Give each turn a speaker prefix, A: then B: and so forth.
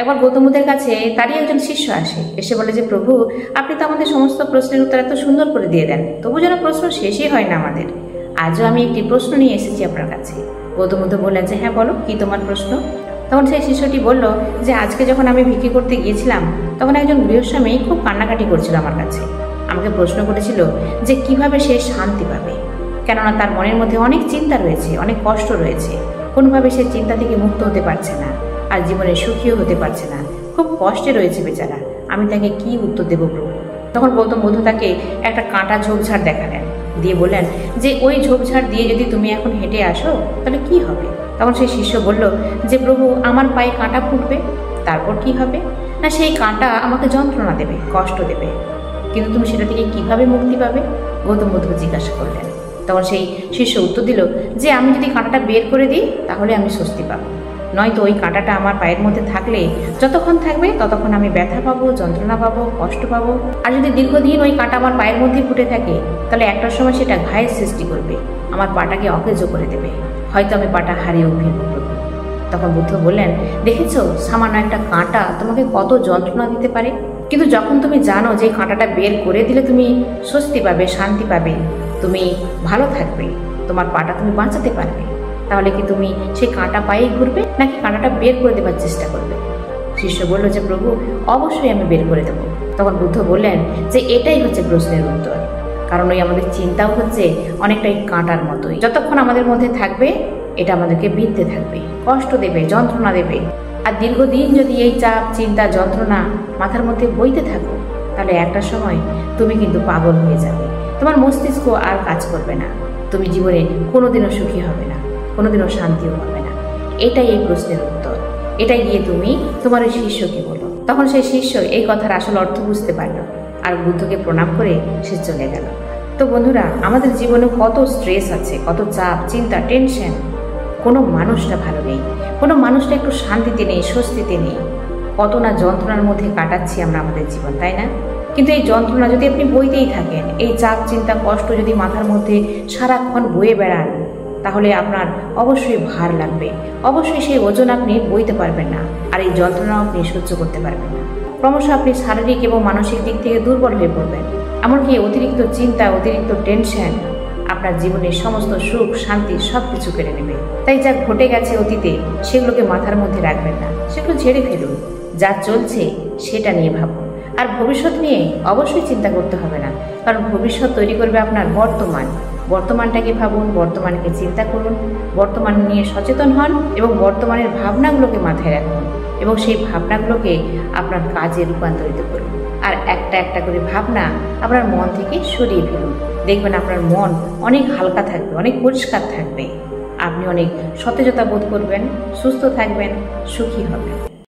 A: একবার গৌতম বুদ্ধের কাছে তারই একজন শিষ্য আসে, এসে বলে যে প্রভু, আপনি তো আমাদের সমস্ত প্রশ্নের উত্তর এত সুন্দর করে দিয়ে দেন, তবু যেন প্রশ্ন শেষই হয় না আমাদের। আজও আমি একটি প্রশ্ন নিয়ে এসেছি আপনার কাছে। গৌতম বুদ্ধ বললেন যে হ্যাঁ বলো, কি তোমার প্রশ্ন? তখন সেই শিষ্যটি বলল যে আজকে যখন আমি ভিক্ষি করতে গিয়েছিলাম, তখন একজন গৃহস্বামী খুব কান্নাকাটি করছিল আমার কাছে। আমাকে প্রশ্ন করেছিল যে কিভাবে সে শান্তি পাবে, কেননা তার মনের মধ্যে অনেক চিন্তা রয়েছে, অনেক কষ্ট রয়েছে, কোনোভাবে সে চিন্তা থেকে মুক্ত হতে পারছে না, আর জীবনে সুখীও হতে পারছে না, খুব কষ্টে রয়েছে বেচারা। আমি তাকে কি উত্তর দেব প্রভু? তখন গৌতম বুদ্ধ তাকে একটা কাঁটা ঝোপঝাড় দেখালেন, দিয়ে বললেন যে ওই ঝোপঝাড় দিয়ে যদি তুমি এখন হেঁটে আসো তাহলে কি হবে? তখন সেই শিষ্য বলল যে প্রভু, আমার পায়ে কাঁটা ফুটবে, তারপর কি হবে? না, সেই কাঁটা আমাকে যন্ত্রণা দেবে, কষ্ট দেবে, কিন্তু তুমি সেটা থেকে কিভাবে মুক্তি পাবে? গৌতম বুদ্ধ জিজ্ঞাসা করলেন। তখন সেই শিষ্য উত্তর দিল যে আমি যদি কাঁটাটা বের করে দিই তাহলে আমি স্বস্তি পাবো, নয়তো ওই কাঁটাটা আমার পায়ের মধ্যে থাকলে যতক্ষণ থাকবে ততক্ষণ আমি ব্যথা পাবো, যন্ত্রণা পাবো, কষ্ট পাবো। আর যদি দীর্ঘদিন ওই কাঁটা আমার পায়ের মধ্যে ফুটে থাকে তাহলে একটা সময় সেটা ঘায়ের সৃষ্টি করবে, আমার পাটাকে অকেজো করে দেবে, হয়তো আমি পাটা হারিয়েও ফেলবো। তখন বুদ্ধ বললেন, দেখেছো সামান্য একটা কাঁটা তোমাকে কত যন্ত্রণা দিতে পারে, কিন্তু যখন তুমি জানো যে কাঁটাটা বের করে দিলে তুমি স্বস্তি পাবে, শান্তি পাবে, তুমি ভালো থাকবে, তোমার পাটা তুমি বাঁচাতে পারবে, তাহলে কি তুমি সেই কাঁটা পায়ে ঘুরবে নাকি কাঁটাটা বের করে দেবার চেষ্টা করবে? শিষ্য বলল যে প্রভু, অবশ্যই আমি বের করে দেবো। তখন বুদ্ধ বললেন যে এটাই হচ্ছে প্রশ্নের উত্তর, কারণ ওই আমাদের চিন্তাও হচ্ছে অনেকটাই কাঁটার মতোই, যতক্ষণ আমাদের মধ্যে থাকবে এটা আমাদেরকে বিঁধতে থাকবে, কষ্ট দেবে, যন্ত্রণা দেবে। আর দীর্ঘদিন যদি এই চাপ, চিন্তা, যন্ত্রণা মাথার মধ্যে বইতে থাকো তাহলে একটা সময় তুমি কিন্তু পাগল হয়ে যাবে, তোমার মস্তিষ্ক আর কাজ করবে না, তুমি জীবনে কোনোদিনও সুখী হবে না, কোনোদিনও শান্তিও পাবে না। এটাই এই প্রশ্নের উত্তর, এটাই গিয়ে তুমি তোমার ওই শিষ্যকে বলো। তখন সেই শিষ্য এই কথার আসল অর্থ বুঝতে পারলো আর বুদ্ধকে প্রণাম করে সে চলে গেল। তো বন্ধুরা, আমাদের জীবনে কত স্ট্রেস আছে, কত চাপ, চিন্তা, টেনশন, কোনো মানুষটা ভালো নেই, কোনো মানুষটা একটু শান্তিতে নেই, স্বস্তিতে নেই, কত না যন্ত্রণার মধ্যে কাটাচ্ছি আমরা আমাদের জীবন, তাই না? কিন্তু এই যন্ত্রণা যদি আপনি বইতেই থাকেন, এই চাপ, চিন্তা, কষ্ট যদি মাথার মধ্যে সারাক্ষণ বয়ে বেড়ান, তাহলে আপনার অবশ্যই ভার লাগবে, অবশ্যই সেই ওজন আপনি বইতে পারবেন না, আর এই যন্ত্রণাও আপনি সহ্য করতে পারবেন না। ক্রমশ আপনি শারীরিক এবং মানসিক দিক থেকে দুর্বল হয়ে পড়বেন। এমনকি অতিরিক্ত চিন্তা, অতিরিক্ত টেনশন আপনার জীবনের সমস্ত সুখ, শান্তি সব কিছু কেড়ে নেবে। তাই যা ঘটে গেছে অতীতে সেগুলোকে মাথার মধ্যে রাখবেন না, সেগুলো ঝেড়ে ফেলুন। যা চলছে সেটা নিয়ে ভাবুন, আর ভবিষ্যৎ নিয়ে অবশ্যই চিন্তা করতে হবে না, কারণ ভবিষ্যৎ তৈরি করবে আপনার বর্তমান। বর্তমানটাকে ভাবুন, বর্তমানকে চিন্তা করুন, বর্তমান নিয়ে সচেতন হন এবং বর্তমানের ভাবনাগুলোকে মাথায় রাখুন এবং সেই ভাবনাগুলোকে আপনার কাজে রূপান্তরিত করুন। আর একটা একটা করে ভাবনা আপনার মন থেকে সরিয়ে ফেলুন, দেখবেন আপনার মন অনেক হালকা থাকবে, অনেক পরিষ্কার থাকবে, আপনি অনেক সতেজতা বোধ করবেন, সুস্থ থাকবেন, সুখী হবেন।